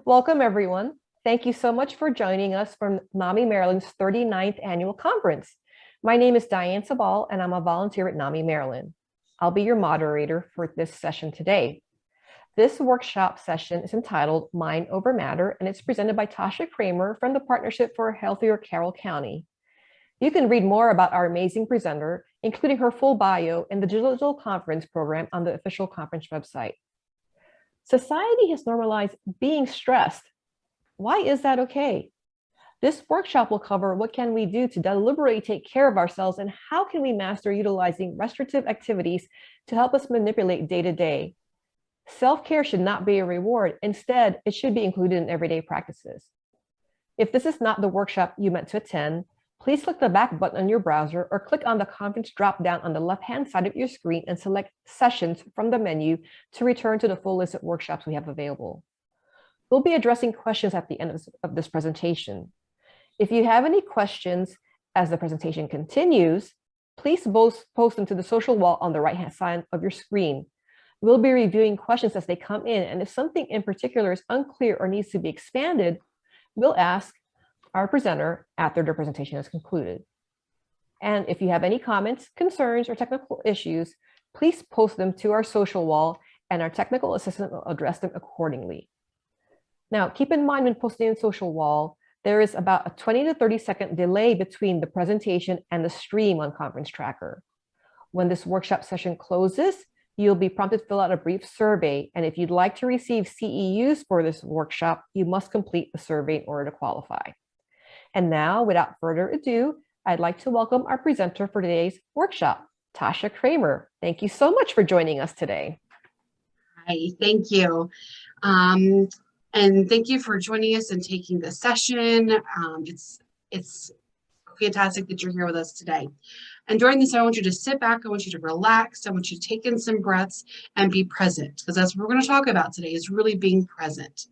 Welcome, everyone. Thank you so much for joining us from NAMI Maryland's 39th annual conference. My name is Diane Sabal, and I'm a volunteer at NAMI Maryland. I'll be your moderator for this session today. This workshop session is entitled Mind Over Matter, and it's presented by Tasha Cramer from the Partnership for a Healthier Carroll County. You can read more about our amazing presenter, including her full bio in the digital conference program on the official conference website. Society has normalized being stressed. Why is that okay? This workshop will cover what can we do to deliberately take care of ourselves and how can we master utilizing restorative activities to help us manipulate day to day. Self-care should not be a reward. Instead, it should be included in everyday practices. If this is not the workshop you meant to attend, please click the back button on your browser or click on the conference drop-down on the left-hand side of your screen and select Sessions from the menu to return to the full list of workshops we have available. We'll be addressing questions at the end of this presentation. If you have any questions as the presentation continues, please post them to the social wall on the right-hand side of your screen. We'll be reviewing questions as they come in, and if something in particular is unclear or needs to be expanded, we'll ask our presenter after their presentation is concluded. And if you have any comments, concerns, or technical issues, please post them to our social wall and our technical assistant will address them accordingly. Now, keep in mind when posting on social wall, there is about a 20 to 30-second delay between the presentation and the stream on Conference Tracker. When this workshop session closes, you'll be prompted to fill out a brief survey. And if you'd like to receive CEUs for this workshop, you must complete the survey in order to qualify. And now, without further ado, I'd like to welcome our presenter for today's workshop, Tasha Cramer. Thank you so much for joining us today. Hi, thank you. And thank you for joining us and taking the session. It's fantastic that you're here with us today. And during this, I want you to sit back, I want you to relax, I want you to take in some breaths and be present, because that's what we're going to talk about today, is really being present.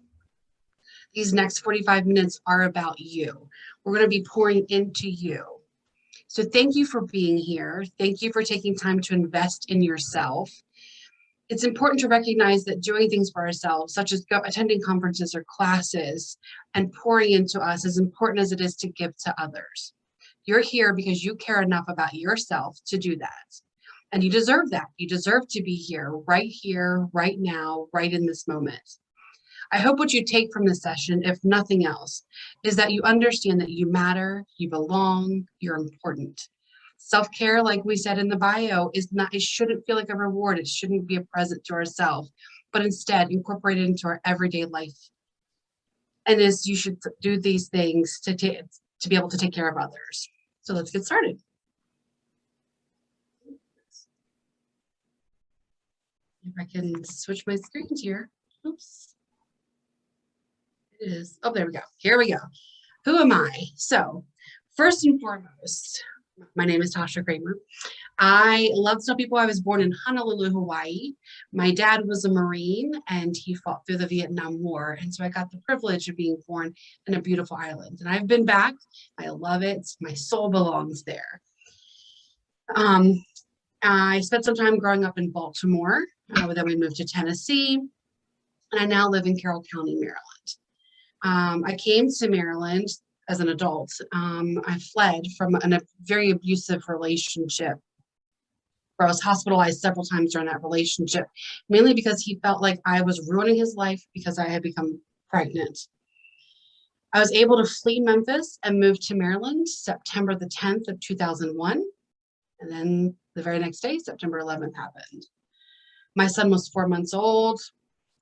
These next 45 minutes are about you. We're going to be pouring into you. So thank you for being here. Thank you for taking time to invest in yourself. It's important to recognize that doing things for ourselves, such as attending conferences or classes and pouring into us, as important as it is to give to others. You're here because you care enough about yourself to do that. And you deserve that. You deserve to be here, right now, right in this moment. I hope what you take from this session, if nothing else, is that you understand that you matter, you belong, you're important. Self-care, like we said in the bio, it shouldn't feel like a reward. It shouldn't be a present to ourselves, but instead incorporate it into our everyday life. And you should do these things to be able to take care of others. So let's get started. If I can switch my screens here. Oops. It is. Oh, there we go. Here we go. Who am I? So first and foremost, my name is Tasha Cramer. I love to tell people I was born in Honolulu, Hawaii. My dad was a Marine and he fought through the Vietnam War. And so I got the privilege of being born in a beautiful island. And I've been back. I love it. My soul belongs there. I spent some time growing up in Baltimore. Then we moved to Tennessee. And I now live in Carroll County, Maryland. I came to Maryland as an adult. I fled from a very abusive relationship where I was hospitalized several times during that relationship, mainly because he felt like I was ruining his life because I had become pregnant. I was able to flee Memphis and move to Maryland September the 10th of 2001. And then the very next day, September 11th happened. My son was 4 months old.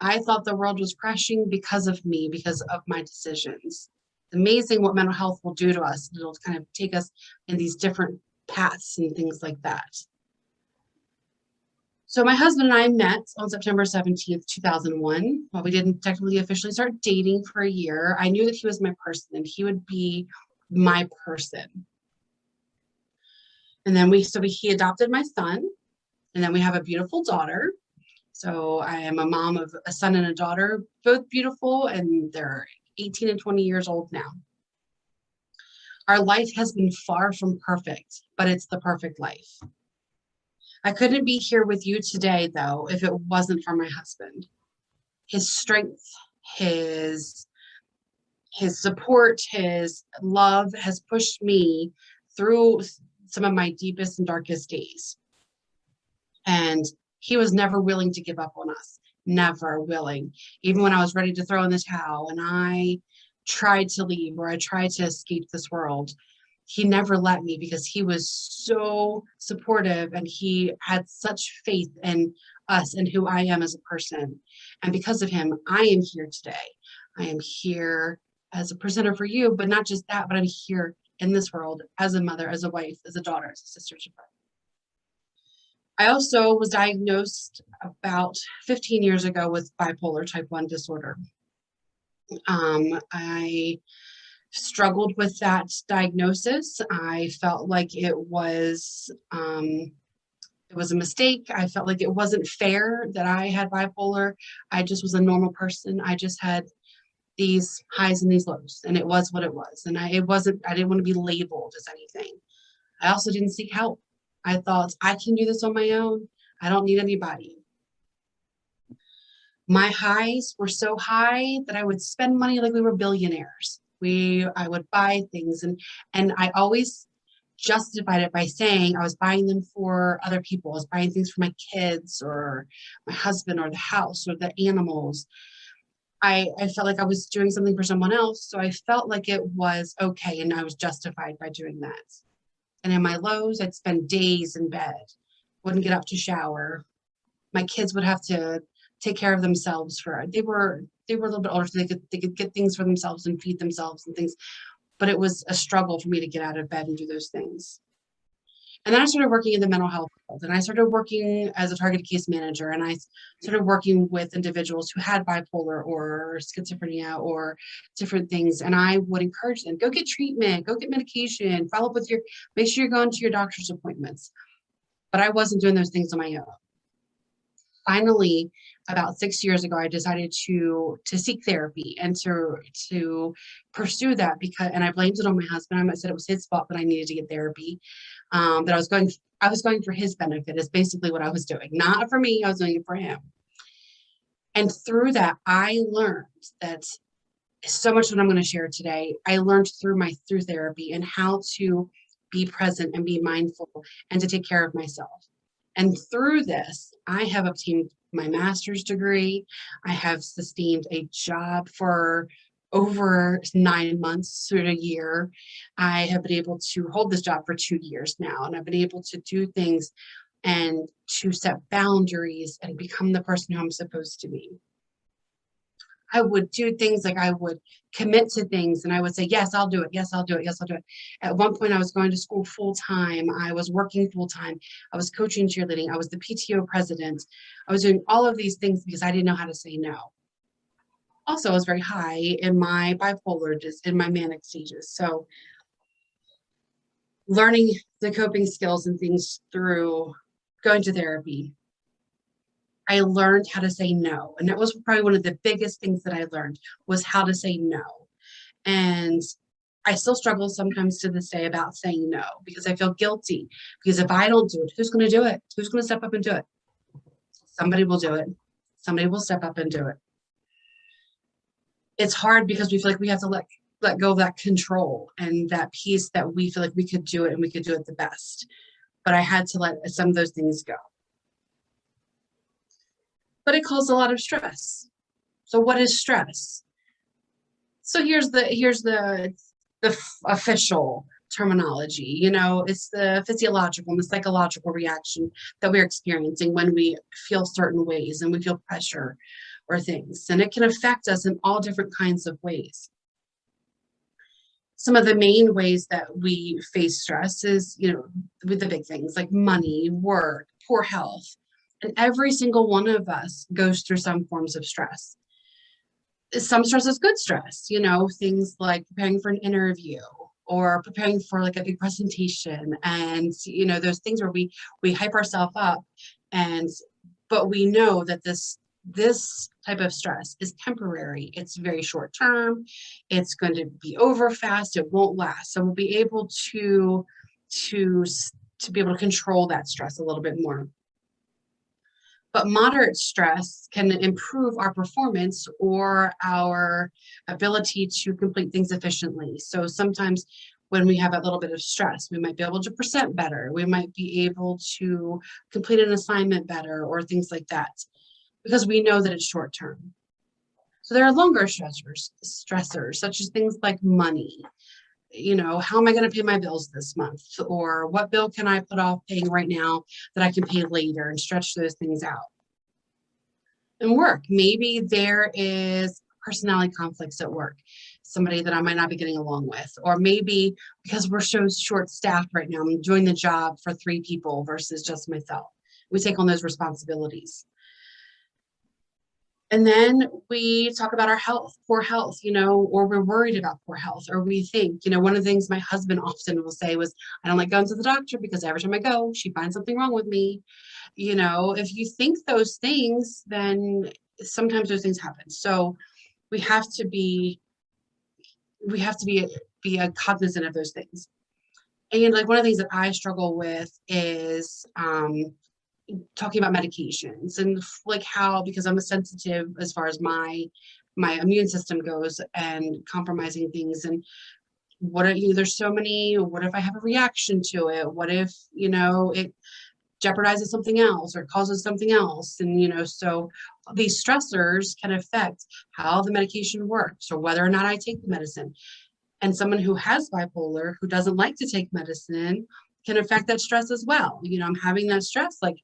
I thought the world was crashing because of me, because of my decisions. It's amazing what mental health will do to us. It'll kind of take us in these different paths and things like that. So my husband and I met on September 17th, 2001. While we didn't technically officially start dating for a year, I knew that he was my person and he would be my person. And then he adopted my son, and then we have a beautiful daughter. So I am a mom of a son and a daughter, both beautiful, and they're 18 and 20 years old now. Our life has been far from perfect, but it's the perfect life. I couldn't be here with you today, though, if it wasn't for my husband. His strength, his support, his love has pushed me through some of my deepest and darkest days. And he was never willing to give up on us, never willing. Even when I was ready to throw in the towel and I tried to leave or I tried to escape this world, he never let me because he was so supportive and he had such faith in us and who I am as a person. And because of him, I am here today. I am here as a presenter for you, but not just that, but I'm here in this world as a mother, as a wife, as a daughter, as a sister to her. I also was diagnosed about 15 years ago with bipolar type 1 disorder. I struggled with that diagnosis. I felt like it was a mistake. I felt like it wasn't fair that I had bipolar. I just was a normal person. I just had these highs and these lows, and it was what it was. And I didn't want to be labeled as anything. I also didn't seek help. I thought, I can do this on my own. I don't need anybody. My highs were so high that I would spend money like we were billionaires. I would buy things and I always justified it by saying I was buying them for other people. I was buying things for my kids or my husband or the house or the animals. I felt like I was doing something for someone else. So I felt like it was okay. And I was justified by doing that. And in my lows, I'd spend days in bed, wouldn't get up to shower. My kids would have to take care of themselves they were a little bit older, so they could get things for themselves and feed themselves and things. But it was a struggle for me to get out of bed and do those things. And then I started working in the mental health field, and I started working as a targeted case manager, and I started working with individuals who had bipolar or schizophrenia or different things. And I would encourage them, go get treatment, go get medication, follow up with make sure you're going to your doctor's appointments. But I wasn't doing those things on my own. Finally, about 6 years ago, I decided to seek therapy and to pursue that and I blamed it on my husband. I said it was his fault that I needed to get therapy. That I was going for his benefit is basically what I was doing. Not for me, I was doing it for him. And through that, I learned that so much what I'm going to share today, I learned through therapy and how to be present and be mindful and to take care of myself. And through this, I have obtained my master's degree. I have sustained a job for over 9 months to a year. I have been able to hold this job for 2 years now, and I've been able to do things and to set boundaries and become the person who I'm supposed to be. I would do things like I would commit to things and I would say, yes, I'll do it. Yes, I'll do it. Yes, I'll do it. At one point, I was going to school full time. I was working full time. I was coaching cheerleading. I was the PTO president. I was doing all of these things because I didn't know how to say no. Also, I was very high in my bipolar, just in my manic stages. So learning the coping skills and things through going to therapy, I learned how to say no. And that was probably one of the biggest things that I learned was how to say no. And I still struggle sometimes to this day about saying no because I feel guilty. Because if I don't do it, who's going to do it? Who's going to step up and do it? Somebody will do it. Somebody will step up and do it. It's hard because we feel like we have to let go of that control and that piece that we feel like we could do it and we could do it the best. But I had to let some of those things go. But it caused a lot of stress. So what is stress? So here's the official terminology. It's the physiological and the psychological reaction that we're experiencing when we feel certain ways and we feel pressure or things. And it can affect us in all different kinds of ways. Some of the main ways that we face stress is, with the big things like money, work, poor health. And every single one of us goes through some forms of stress. Some stress is good stress, things like preparing for an interview or preparing for like a big presentation. And, those things where we hype ourselves up but we know that this type of stress is temporary. It's very short term. It's going to be over fast. It won't last. So we'll be able to be able to control that stress a little bit more. But moderate stress can improve our performance or our ability to complete things efficiently. So sometimes when we have a little bit of stress, we might be able to present better. We might be able to complete an assignment better or things like that, because we know that it's short term. So there are longer stressors, such as things like money. How am I going to pay my bills this month? Or what bill can I put off paying right now that I can pay later, and stretch those things out? And work, maybe there is personality conflicts at work, somebody that I might not be getting along with, or maybe because we're so short staffed right now, I'm doing the job for 3 people versus just myself. We take on those responsibilities. And then we talk about our health, poor health, or we're worried about poor health, or we think, one of the things my husband often will say was, I don't like going to the doctor because every time I go, she finds something wrong with me. If you think those things, then sometimes those things happen. So we have to be cognizant of those things. And like one of the things that I struggle with is talking about medications and like how, because I'm a sensitive as far as my immune system goes, and compromising things, and there's so many, what if I have a reaction to it? What if, it jeopardizes something else or causes something else? And, so these stressors can affect how the medication works or whether or not I take the medicine. And someone who has bipolar, who doesn't like to take medicine, can affect that stress as well. I'm having that stress, like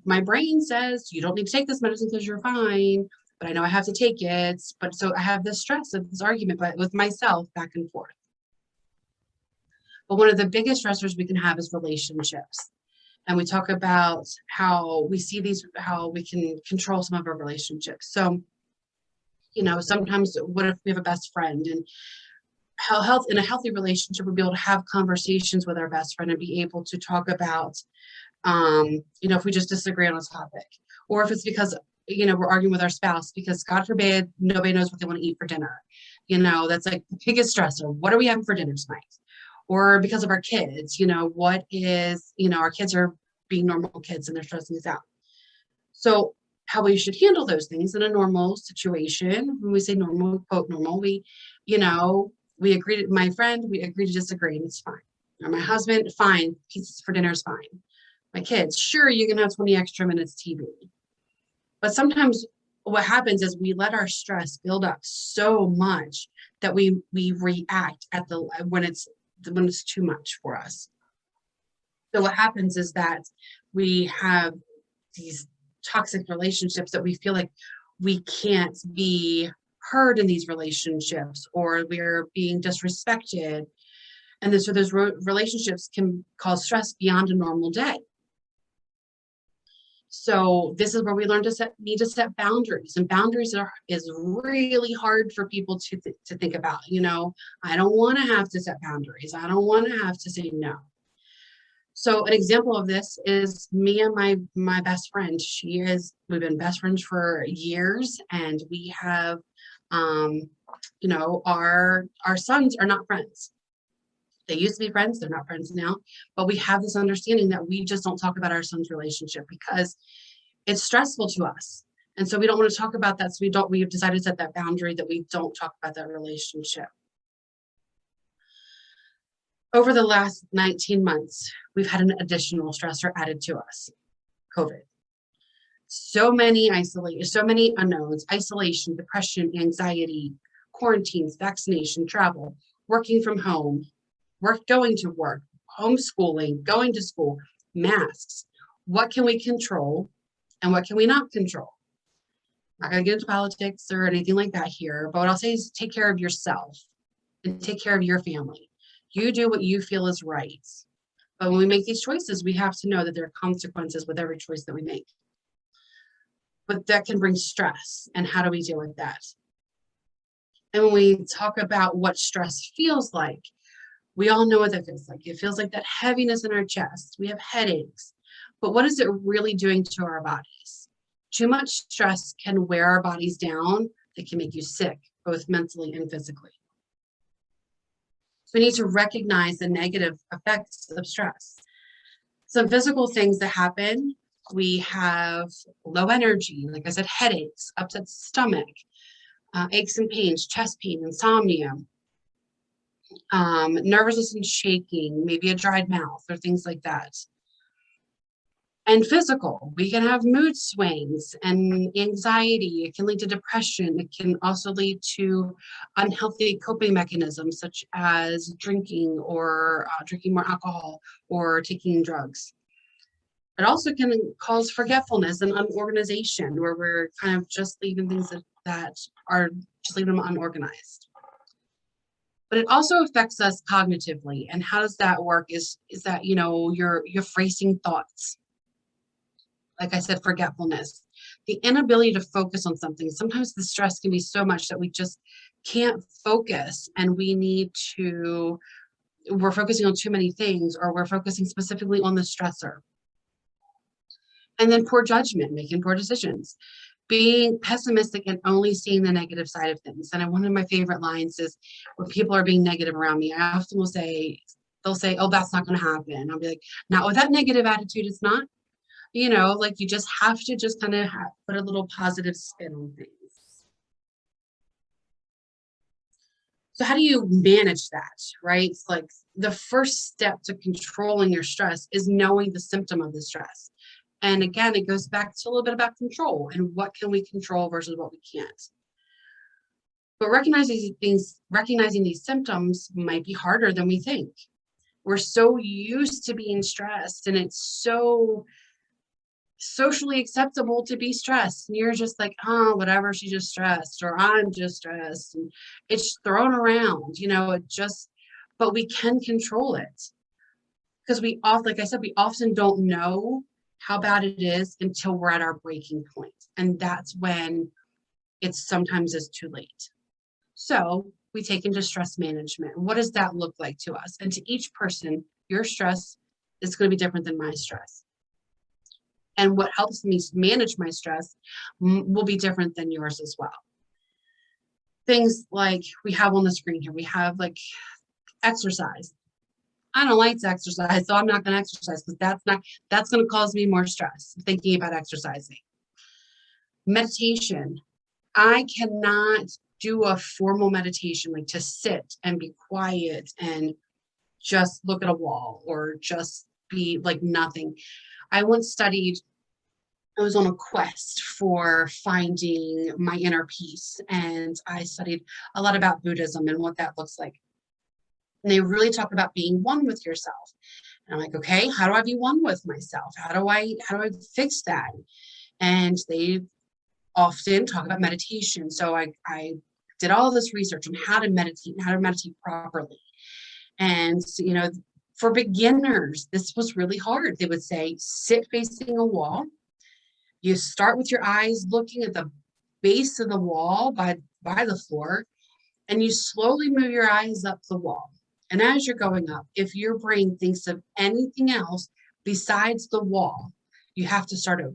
my brain says you don't need to take this medicine because you're fine, but I know I have to take it. But so I have this stress of this argument, but with myself back and forth. But one of the biggest stressors we can have is relationships. And we talk about how we see how we can control some of our relationships. So, sometimes what if we have a best friend, and how in a healthy relationship, we'll be able to have conversations with our best friend and be able to talk about, if we just disagree on a topic, or if it's because, we're arguing with our spouse because God forbid, nobody knows what they want to eat for dinner. That's like the biggest stressor. What are we having for dinner tonight? Or because of our kids, our kids are being normal kids and they're stressing us out. So how we should handle those things in a normal situation. When we say normal, quote normal, we agree we agree to disagree, and it's fine. Or my husband, fine, pizzas for dinner is fine. My kids, sure, you can have 20 extra minutes TV. But sometimes what happens is we let our stress build up so much that we react when it's too much for us. So what happens is that we have these toxic relationships that we feel like we can't be heard in these relationships, or we're being disrespected. And so those relationships can cause stress beyond a normal day. So this is where we need to set boundaries, and boundaries is really hard for people to think about. I don't want to have to set boundaries. I don't want to have to say no. So an example of this is me and my best friend. We've been best friends for years, and we have, our sons are not friends. They used to be friends, they're not friends now, but we have this understanding that we just don't talk about our son's relationship because it's stressful to us. And so we don't want to talk about that. So we've decided to set that boundary that we don't talk about that relationship. Over the last 19 months, we've had an additional stressor added to us, COVID. So many unknowns, isolation, depression, anxiety, quarantines, vaccination, travel, working from home, going to work, homeschooling, going to school, masks. What can we control and what can we not control? I'm not going to get into politics or anything like that here, but what I'll say is take care of yourself and take care of your family. You do what you feel is right. But when we make these choices, we have to know that there are consequences with every choice that we make. But that can bring stress. And how do we deal with that? And when we talk about what stress feels like, we all know what that feels like. It feels like that heaviness in our chest. We have headaches. But what is it really doing to our bodies? Too much stress can wear our bodies down. It can make you sick, both mentally and physically. So we need to recognize the negative effects of stress. Some physical things that happen We have low energy, like I said, headaches, upset stomach, aches and pains, chest pain, insomnia, nervousness and shaking, maybe a dried mouth or things like that. And physical, we can have mood swings and anxiety. It can lead to depression. It can also lead to unhealthy coping mechanisms such as drinking or drinking more alcohol or taking drugs. It also can cause forgetfulness and unorganization, where we're kind of just leaving things that are just leaving them unorganized. But it also affects us cognitively. And how does that work is that, you're racing thoughts. Like I said, forgetfulness, the inability to focus on something. Sometimes the stress can be so much that we just can't focus, and we're focusing on too many things, or we're focusing specifically on the stressor. And then poor judgment, making poor decisions, being pessimistic and only seeing the negative side of things. And one of my favorite lines is when people are being negative around me, I often will say, they'll say, oh, that's not going to happen. I'll be like, not with that negative attitude, it's not. Like you just have to just kind of put a little positive spin on things. So how do you manage that, right? It's like the first step to controlling your stress is knowing the symptom of the stress. And again, it goes back to a little bit about control and what can we control versus what we can't. But recognizing these symptoms might be harder than we think. We're so used to being stressed, and it's so socially acceptable to be stressed. And you're just like, oh, whatever, she's just stressed, or I'm just stressed. And it's thrown around, but we can control it. Because like I said, we often don't know how bad it is until we're at our breaking point. And that's when sometimes it's too late. So we take into stress management. What does that look like to us? And to each person, your stress is going to be different than my stress. And what helps me manage my stress will be different than yours as well. Things like we have on the screen here, we have like exercise. I don't like to exercise, so I'm not going to exercise because that's going to cause me more stress thinking about exercising. Meditation. I cannot do a formal meditation, like to sit and be quiet and just look at a wall or just be like nothing. I was on a quest for finding my inner peace, and I studied a lot about Buddhism and what that looks like. And they really talk about being one with yourself. And I'm like, okay, how do I be one with myself? How do I fix that? And they often talk about meditation. So I did all this research on how to meditate and how to meditate properly. And, for beginners, this was really hard. They would say, sit facing a wall. You start with your eyes looking at the base of the wall by the floor, and you slowly move your eyes up the wall. And as you're going up, if your brain thinks of anything else besides the wall, you have to start over.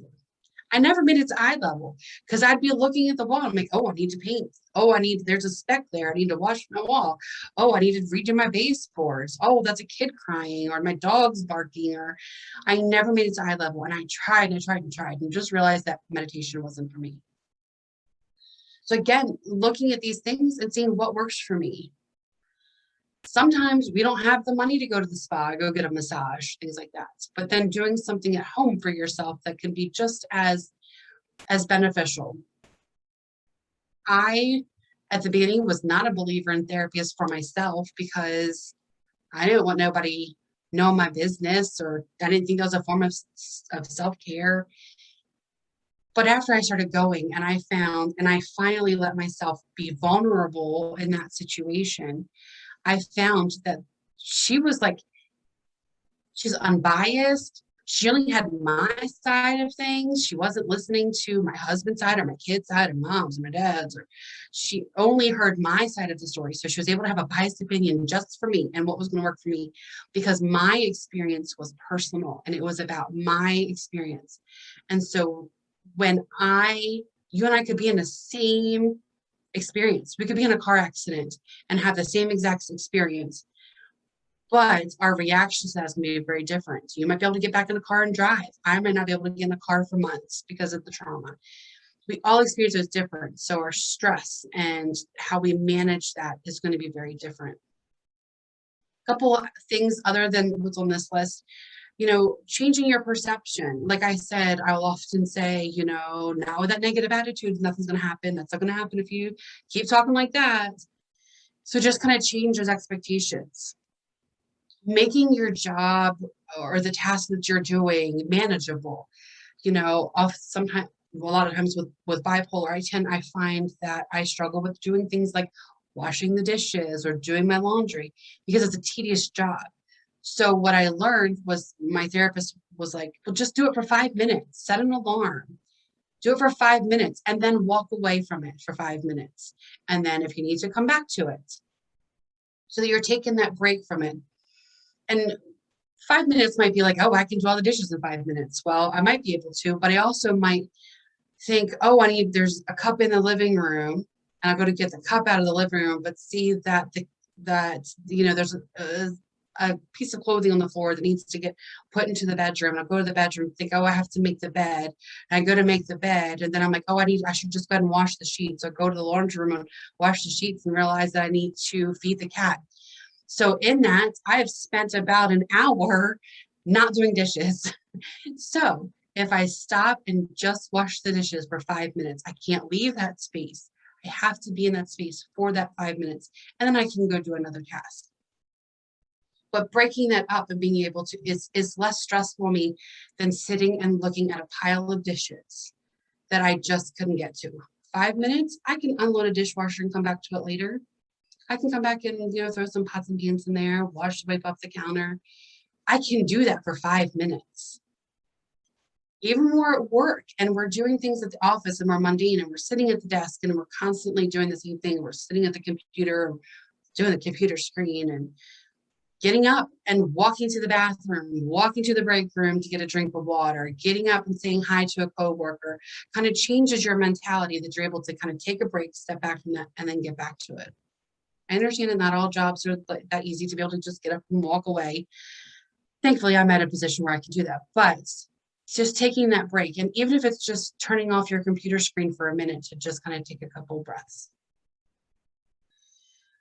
I never made it to eye level because I'd be looking at the wall. I'm like, oh, I need to paint. Oh, there's a speck there. I need to wash my wall. Oh, I need to redo my baseboards. Oh, that's a kid crying, or my dog's barking, or I never made it to eye level. And I tried and just realized that meditation wasn't for me. So again, looking at these things and seeing what works for me. Sometimes we don't have the money to go to the spa, go get a massage, things like that. But then doing something at home for yourself that can be just as beneficial. I, at the beginning, was not a believer in therapy for myself because I didn't want nobody knowing my business, or I didn't think that was a form of self-care. But after I started going and I finally let myself be vulnerable in that situation, I found that she's unbiased. She only had my side of things. She wasn't listening to my husband's side or my kids' side or mom's or my dad's, or she only heard my side of the story. So she was able to have a biased opinion just for me and what was going to work for me, because my experience was personal and it was about my experience. And so when you and I could be in the same experience. We could be in a car accident and have the same exact experience. but our reaction to that is going to be very different. You might be able to get back in the car and drive. I might not be able to get in the car for months because of the trauma. We all experience those different. So our stress and how we manage that is going to be very different. A couple of things other than what's on this list, changing your perception. Like I said, I'll often say, now with that negative attitude, nothing's going to happen. That's not going to happen if you keep talking like that. So just kind of change those expectations. Making your job or the task that you're doing manageable. Sometimes, a lot of times with bipolar, I find that I struggle with doing things like washing the dishes or doing my laundry because it's a tedious job. So what I learned was my therapist was like, well, just do it for 5 minutes, set an alarm, do it for 5 minutes, and then walk away from it for 5 minutes. And then if you need to come back to it, so that you're taking that break from it. And 5 minutes might be like, oh, I can do all the dishes in 5 minutes. Well, I might be able to, but I also might think, oh, there's a cup in the living room, and I go to get the cup out of the living room, but see that there's a piece of clothing on the floor that needs to get put into the bedroom. And I go to the bedroom, think, oh, I have to make the bed. And I go to make the bed, and then I'm like, oh, I should just go ahead and wash the sheets. So I go to the laundry room and wash the sheets and realize that I need to feed the cat. So in that, I have spent about an hour not doing dishes. So if I stop and just wash the dishes for 5 minutes, I can't leave that space. I have to be in that space for that 5 minutes, and then I can go do another task. But breaking that up and being able to is less stressful for me than sitting and looking at a pile of dishes that I just couldn't get to. 5 minutes, I can unload a dishwasher and come back to it later. I can come back and throw some pots and pans in there, wipe up the counter. I can do that for 5 minutes. Even more at work, and we're doing things at the office and we're mundane, and we're sitting at the desk and we're constantly doing the same thing. We're sitting at the computer, doing the computer screen, and getting up and walking to the bathroom, walking to the break room to get a drink of water, getting up and saying hi to a coworker, kind of changes your mentality that you're able to kind of take a break, step back from that, and then get back to it. I understand that not all jobs are that easy to be able to just get up and walk away. Thankfully, I'm at a position where I can do that, but just taking that break. And even if it's just turning off your computer screen for a minute to just kind of take a couple of breaths.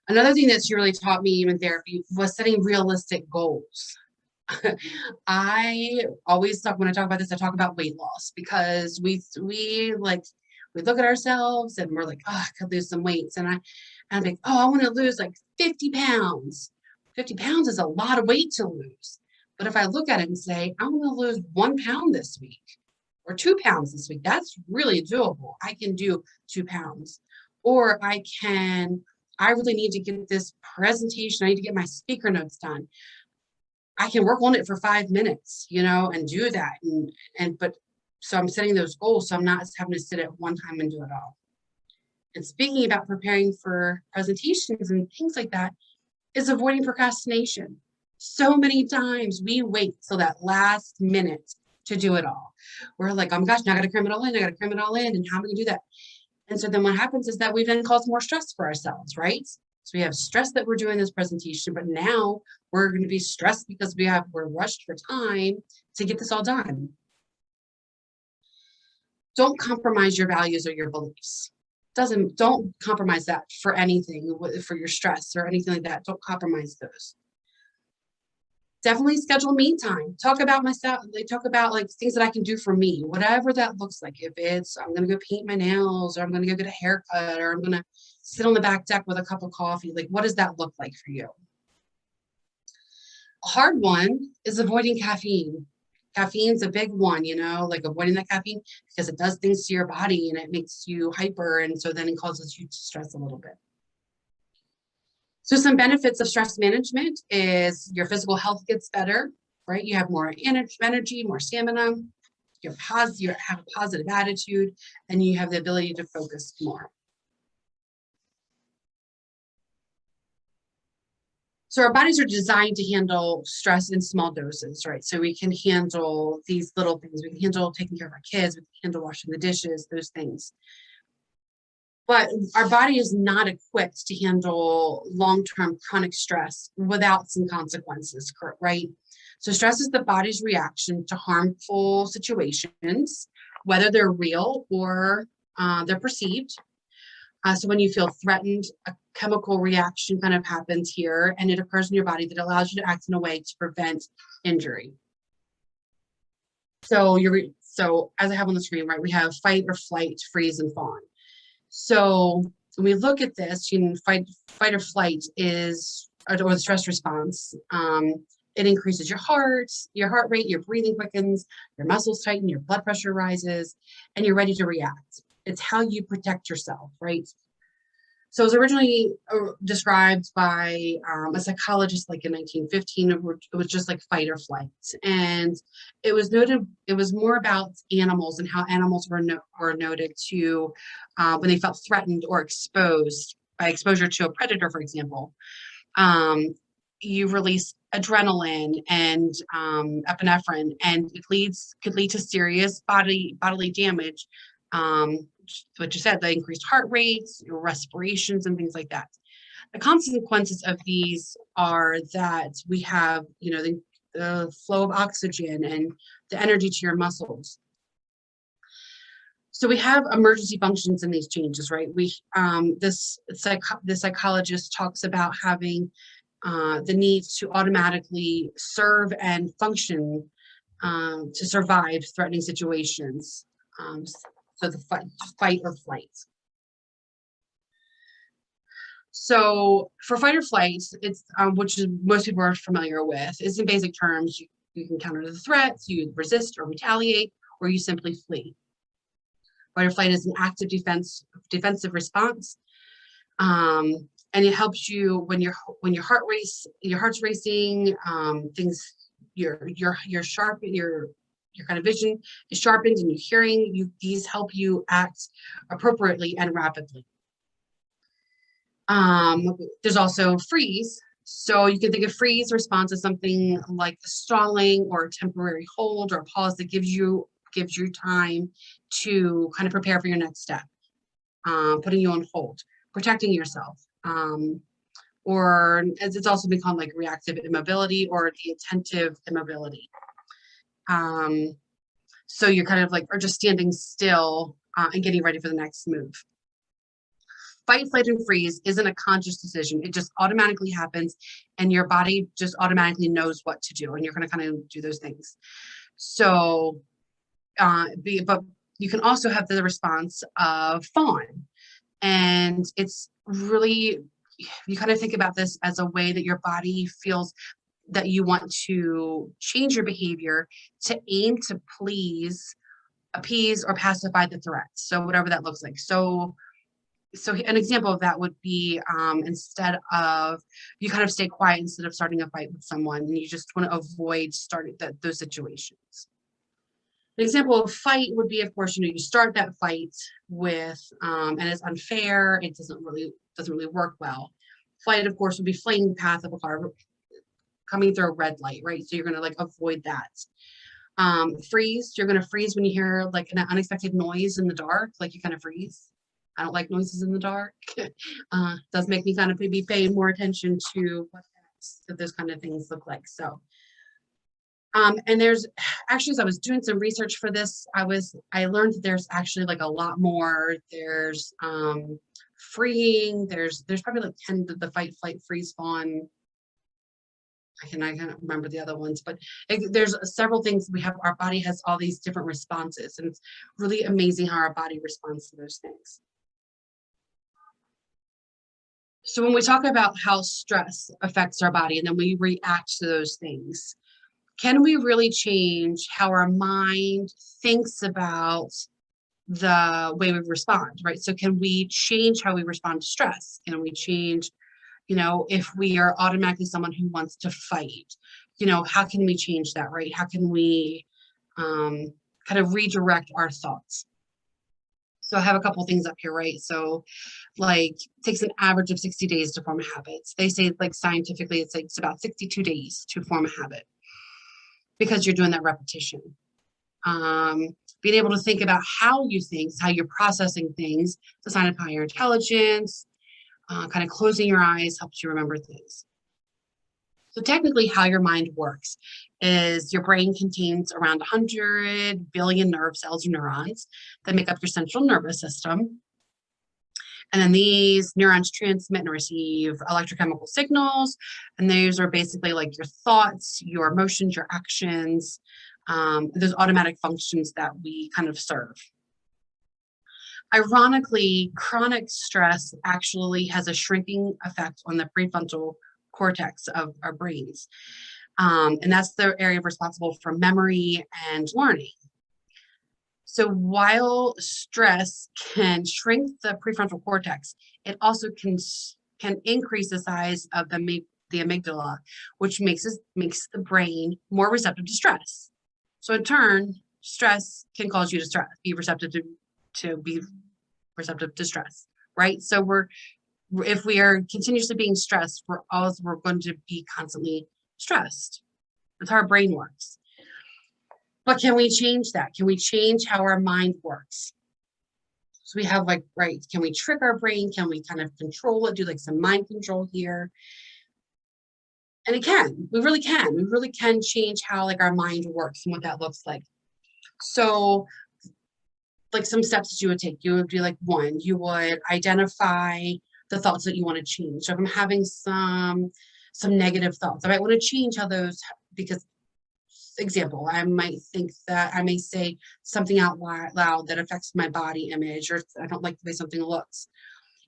Another thing that she really taught me in therapy was setting realistic goals. I always talk, when I talk about this, I talk about weight loss, because we look at ourselves and we're like, oh, I could lose some weights. And I'm like, oh, I want to lose like 50 pounds. 50 pounds is a lot of weight to lose. But if I look at it and say, I want to lose 1 pound this week or 2 pounds this week, that's really doable. I can do 2 pounds. Or I really need to get this presentation. I need to get my speaker notes done. I can work on it for 5 minutes, and do that. So I'm setting those goals, so I'm not having to sit at one time and do it all. And speaking about preparing for presentations and things like that is avoiding procrastination. So many times we wait till that last minute to do it all. We're like, oh my gosh, now I got to cram it all in. I got to cram it all in. And how am I going to do that? And so then what happens is that we then cause more stress for ourselves, right? So we have stress that we're doing this presentation, but now we're going to be stressed because we're rushed for time to get this all done. Don't compromise your values or your beliefs. Don't compromise that for anything, for your stress or anything like that. Don't compromise those. Definitely schedule me time. Talk about myself. Talk about things that I can do for me, whatever that looks like. If it's I'm going to go paint my nails, or I'm going to go get a haircut, or I'm going to sit on the back deck with a cup of coffee. What does that look like for you? A hard one is avoiding caffeine. Caffeine's a big one, avoiding that caffeine, because it does things to your body and it makes you hyper. And so then it causes you to stress a little bit. So some benefits of stress management is your physical health gets better, right? You have more energy, more stamina, you have a positive attitude, and you have the ability to focus more. So our bodies are designed to handle stress in small doses, right? So we can handle these little things. We can handle taking care of our kids. We can handle washing the dishes, those things. But our body is not equipped to handle long-term chronic stress without some consequences, right? So stress is the body's reaction to harmful situations, whether they're real or they're perceived. So when you feel threatened, a chemical reaction kind of happens here, and it occurs in your body that allows you to act in a way to prevent injury. So as I have on the screen, right, we have fight or flight, freeze, and fawn. So when we look at this, fight or flight is, or the stress response. It increases your heart rate, your breathing quickens, your muscles tighten, your blood pressure rises, and you're ready to react. It's how you protect yourself, right? So it was originally described by a psychologist like in 1915. It was just like fight or flight. And it was more about animals and how animals were noted to, when they felt threatened or exposed by exposure to a predator, for example, you release adrenaline and epinephrine, and it could lead to serious bodily damage. What you said, the increased heart rates, your respirations, and things like that. The consequences of these are that we have, the flow of oxygen and the energy to your muscles. So we have emergency functions in these changes, right? The psychologist talks about having the need to automatically serve and function to survive threatening situations. So the fight or flight. So for fight or flight, it's which is most people are familiar with, is in basic terms, you can counter the threats, you resist or retaliate, or you simply flee. Fight or flight is an active defensive response, and it helps you when your heart's racing, you're sharp, your kind of vision is sharpened, and your hearing, these help you act appropriately and rapidly. There's also freeze. So you can think of freeze response as something like stalling or a temporary hold or pause that gives you time to kind of prepare for your next step, putting you on hold, protecting yourself. Or as it's also been called, like reactive immobility or the attentive immobility. So you're kind of like, or just standing still and getting ready for the next move. Fight, flight, and freeze isn't a conscious decision. It just automatically happens, and your body just automatically knows what to do, and you're going to kind of do those things. So, but you can also have the response of fawn, and it's really, you kind of think about this as a way that your body feels that you want to change your behavior to aim to please, appease, or pacify the threat. So whatever that looks like. So an example of that would be instead of, you kind of stay quiet instead of starting a fight with someone, and you just want to avoid starting those situations. An example of fight would be, of course, you start that fight with, and it's unfair, it doesn't really work well. Flight, of course, would be fleeing the path of a car coming through a red light, right? So you're going to like avoid that. Freeze, you're going to freeze when you hear like an unexpected noise in the dark, like you kind of freeze. I don't like noises in the dark. Does make me kind of be paying more attention to what those kind of things look like. So, and there's actually, as I was doing some research for this, I learned that there's actually like a lot more. There's freeing. There's probably like 10 the fight, flight, freeze, fawn. I can't remember the other ones, but there's several things we have. Our body has all these different responses, and it's really amazing how our body responds to those things. So when we talk about how stress affects our body and then we react to those things, can we really change how our mind thinks about the way we respond, right? So can we change how we respond to stress? Can we change, if we are automatically someone who wants to fight, how can we change that, right? How can we kind of redirect our thoughts? So I have a couple things up here, right? So like it takes an average of 60 days to form a habit. They say like scientifically, it's about 62 days to form a habit because you're doing that repetition. Being able to think about how you think, how you're processing things, it's a sign of higher intelligence. Kind of closing your eyes helps you remember things. So technically how your mind works is your brain contains around 100 billion nerve cells or neurons that make up your central nervous system. And then these neurons transmit and receive electrochemical signals. And those are basically like your thoughts, your emotions, your actions, those automatic functions that we kind of serve. Ironically, chronic stress actually has a shrinking effect on the prefrontal cortex of our brains. And that's the area responsible for memory and learning. So while stress can shrink the prefrontal cortex, it also can increase the size of the amygdala, which makes the brain more receptive to stress. So in turn, stress can cause you to be receptive to stress, right? So if we are continuously being stressed, we're going to be constantly stressed. That's how our brain works. But can we change that? Can we change how our mind works? So we have can we trick our brain? Can we kind of control it, do like some mind control here? And we really can change how like our mind works and what that looks like. So like some steps that you would take, you would be like, one, you would identify the thoughts that you want to change. So if I'm having some negative thoughts, I might want to change how those, because example, I might think that I may say something out loud that affects my body image, or I don't like the way something looks.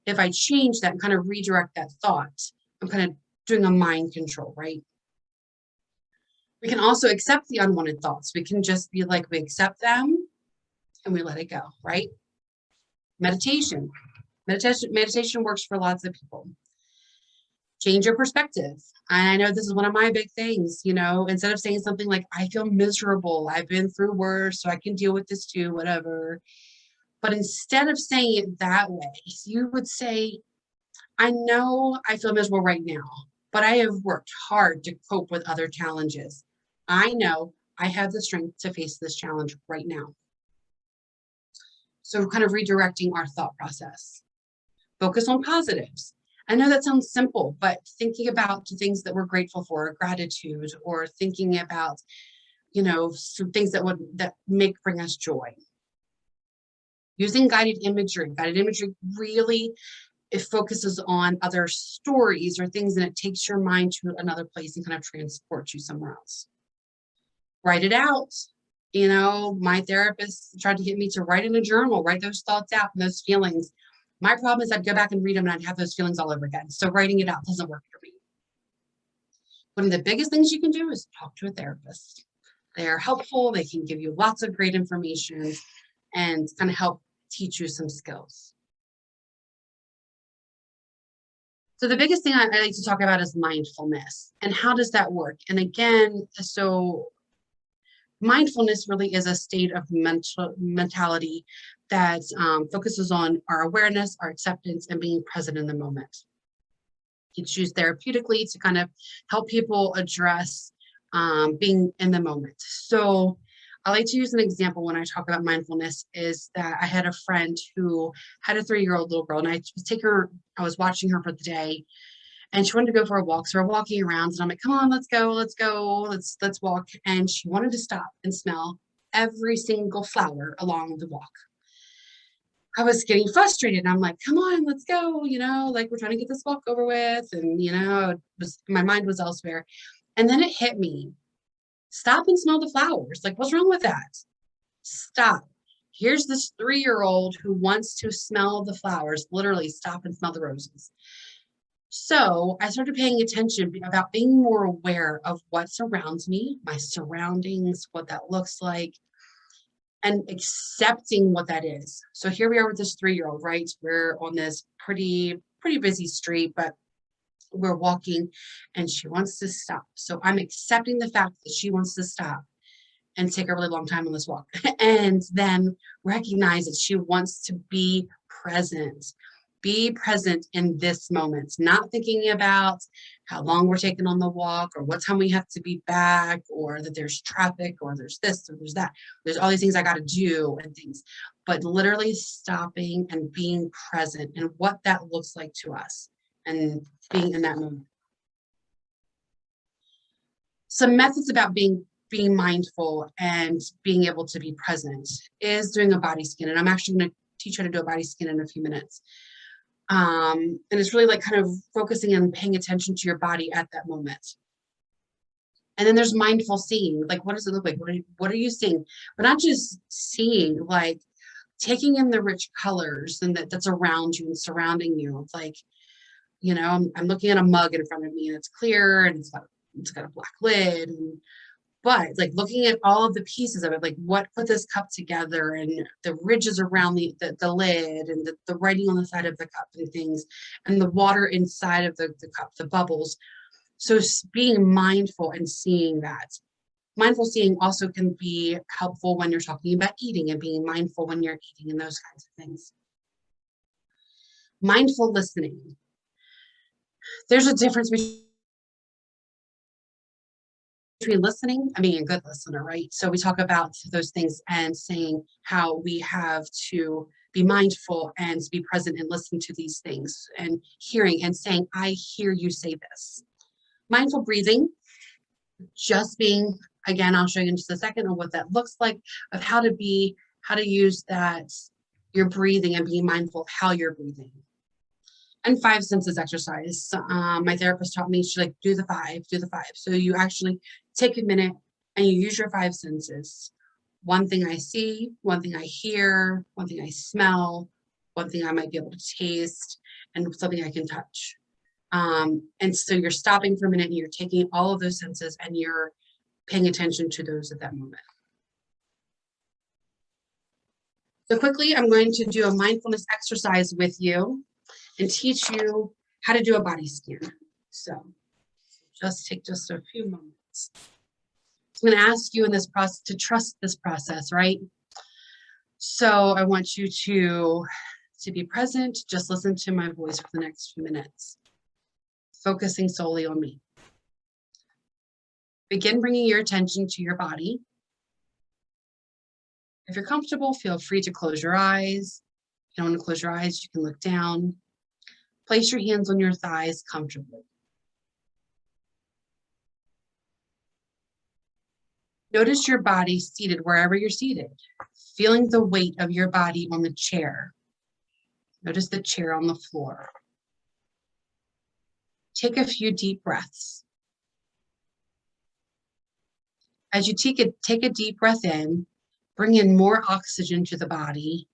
If I change that and kind of redirect that thought, I'm kind of doing a mind control, right? We can also accept the unwanted thoughts. We can just be like, we accept them and we let it go, right? Meditation works for lots of people. Change your perspective. I know this is one of my big things, instead of saying something like, I feel miserable, I've been through worse, so I can deal with this too, whatever. But instead of saying it that way, you would say, I know I feel miserable right now, but I have worked hard to cope with other challenges. I know I have the strength to face this challenge right now. So kind of redirecting our thought process. Focus on positives. I know that sounds simple, but thinking about the things that we're grateful for, gratitude, or thinking about, some things that bring us joy. Using guided imagery. Guided imagery really, it focuses on other stories or things, and it takes your mind to another place and kind of transports you somewhere else. Write it out. My therapist tried to get me to write in a journal, write those thoughts out and those feelings. My problem is I'd go back and read them and I'd have those feelings all over again. So writing it out doesn't work for me. One of the biggest things you can do is talk to a therapist. They're helpful. They can give you lots of great information and kind of help teach you some skills. So the biggest thing I like to talk about is mindfulness. And how does that work? And again, so mindfulness really is a state of mentality that focuses on our awareness, our acceptance, and being present in the moment. It's used therapeutically to kind of help people address being in the moment. So I like to use an example when I talk about mindfulness is that I had a friend who had a 3-year-old little girl, and I was watching her for the day, and she wanted to go for a walk. So we're walking around, and I'm like, come on, let's go, let's walk. And she wanted to stop and smell every single flower along the walk. I was getting frustrated. I'm like, come on, let's go, we're trying to get this walk over with. And, my mind was elsewhere. And then it hit me. Stop and smell the flowers. Like, what's wrong with that? Stop. Here's this 3-year-old who wants to smell the flowers, literally stop and smell the roses. So I started paying attention about being more aware of what surrounds me, my surroundings, what that looks like, and accepting what that is. So here we are with this 3-year-old, right? We're on this pretty busy street, but we're walking and she wants to stop. So I'm accepting the fact that she wants to stop and take a really long time on this walk, and then recognize that she wants to be present Be present in this moment, not thinking about how long we're taking on the walk or what time we have to be back or that there's traffic or there's this or there's that. There's all these things I got to do and things, but literally stopping and being present and what that looks like to us and being in that moment. Some methods about being mindful and being able to be present is doing a body scan. And I'm actually going to teach you how to do a body scan in a few minutes. And it's really like kind of focusing and paying attention to your body at that moment. And then there's mindful seeing, like, what does it look like? What are you seeing? But not just seeing, like taking in the rich colors and that's around you and surrounding you. It's like, you know, I'm looking at a mug in front of me and it's clear and it's got a black lid. But like looking at all of the pieces of it, like what put this cup together and the ridges around the lid and the writing on the side of the cup and things and the water inside of the cup, the bubbles. So being mindful and seeing that. Mindful seeing also can be helpful when you're talking about eating and being mindful when you're eating and those kinds of things. Mindful listening. There's a difference between listening and being a good listener, right? So we talk about those things and saying how we have to be mindful and be present and listen to these things and hearing and saying, I hear you say this. Mindful breathing, just being, again, I'll show you in just a second on what that looks like, of how to use that, your breathing and being mindful of how you're breathing. And 5 senses exercise. My therapist taught me, she's like, do the five. So you actually take a minute and you use your 5 senses. One thing I see, one thing I hear, one thing I smell, one thing I might be able to taste, and something I can touch. And so you're stopping for a minute and you're taking all of those senses and you're paying attention to those at that moment. So quickly, I'm going to do a mindfulness exercise with you and teach you how to do a body scan. So just take just a few moments. I'm going to ask you in this process to trust this process, right? So I want you to be present, just listen to my voice for the next few minutes, focusing solely on me. Begin bringing your attention to your body. If you're comfortable, feel free to close your eyes. If you don't want to close your eyes, you can look down. Place your hands on your thighs comfortably. Notice your body seated wherever you're seated, feeling the weight of your body on the chair. Notice the chair on the floor. Take a few deep breaths. As you take a deep breath in, bring in more oxygen to the body.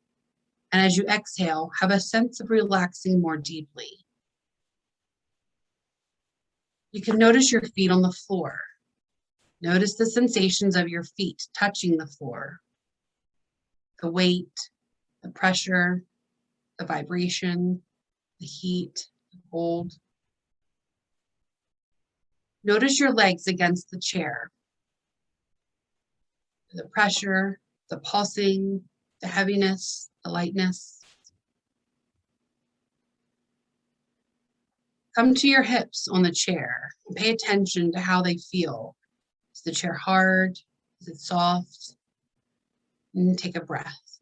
And as you exhale, have a sense of relaxing more deeply. You can notice your feet on the floor. Notice the sensations of your feet touching the floor. The weight, the pressure, the vibration, the heat, the cold. Notice your legs against the chair. The pressure, the pulsing, the heaviness, the lightness. Come to your hips on the chair and pay attention to how they feel. Is the chair hard? Is it soft? And take a breath.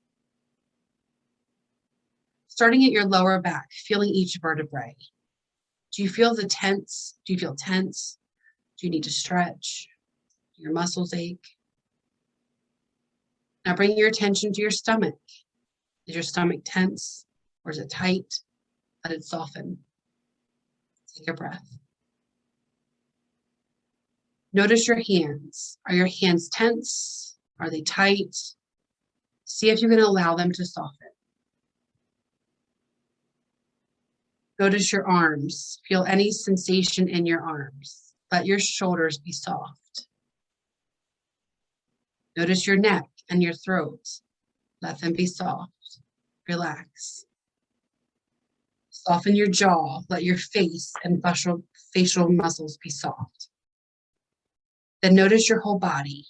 Starting at your lower back, feeling each vertebrae. Do you feel tense? Do you feel tense? Do you need to stretch? Do your muscles ache? Now bring your attention to your stomach. Is your stomach tense or is it tight? Let it soften. Take a breath. Notice your hands. Are your hands tense? Are they tight? See if you can allow them to soften. Notice your arms. Feel any sensation in your arms. Let your shoulders be soft. Notice your neck and your throat. Let them be soft. Relax. Soften your jaw. Let your face and facial muscles be soft. Then notice your whole body.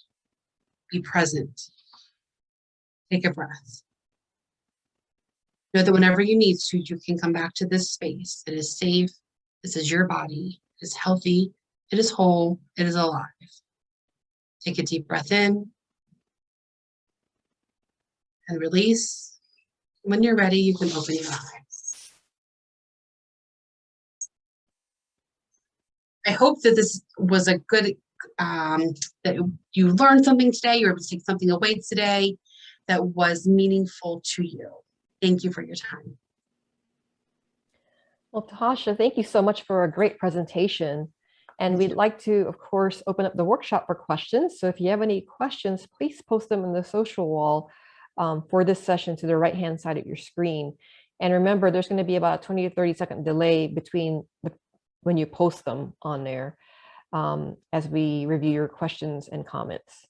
Be present. Take a breath. Know that whenever you need to, you can come back to this space. It is safe. This is your body. It is healthy. It is whole. It is alive. Take a deep breath in and release. When you're ready, you can open your eyes. I hope that this was a good, that you learned something today. You were able to take something away today that was meaningful to you. Thank you for your time. Well, Tasha, thank you so much for a great presentation. And we'd like to, of course, open up the workshop for questions. So if you have any questions, please post them in the social wall for this session to the right-hand side of your screen. And remember, there's going to be about a 20 to 30-second delay between when you post them on there as we review your questions and comments.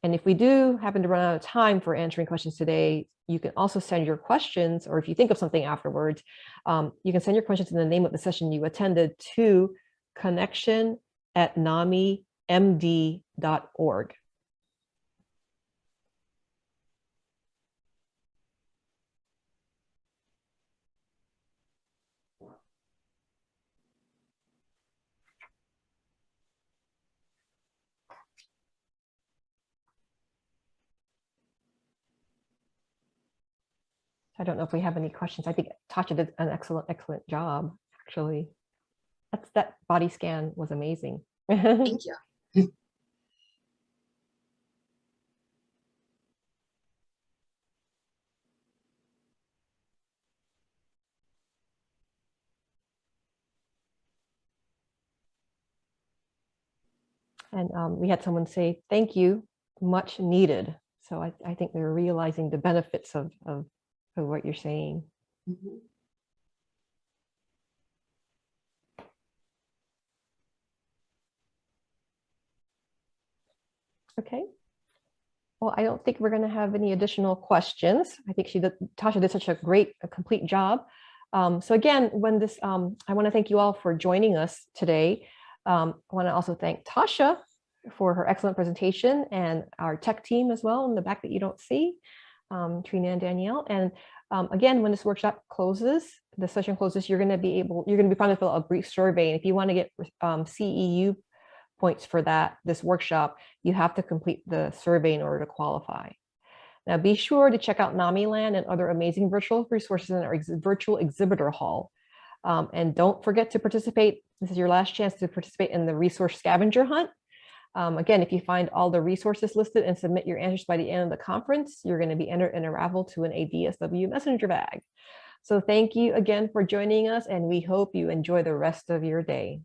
And if we do happen to run out of time for answering questions today, you can also send your questions, or if you think of something afterwards, you can send your questions in the name of the session you attended to connection@namimd.org. I don't know if we have any questions. I think Tasha did an excellent job, actually. That body scan was amazing. Thank you. And we had someone say, thank you, much needed. So I think they're realizing the benefits of what you're saying. Mm-hmm. Okay. Well, I don't think we're going to have any additional questions. I think Tasha did such a complete job. So again, I want to thank you all for joining us today. I want to also thank Tasha for her excellent presentation, and our tech team as well in the back that you don't see, Trina and Danielle. And again, when this workshop closes, the session closes, you're going to be prompted to fill out a brief survey. And if you want to get CEU points for this workshop, you have to complete the survey in order to qualify. Now, be sure to check out NamiLand and other amazing virtual resources in our virtual exhibitor hall. And don't forget to participate. This is your last chance to participate in the resource scavenger hunt. Again, if you find all the resources listed and submit your answers by the end of the conference, you're going to be entered in a raffle to an ADSW messenger bag. So thank you again for joining us, and we hope you enjoy the rest of your day.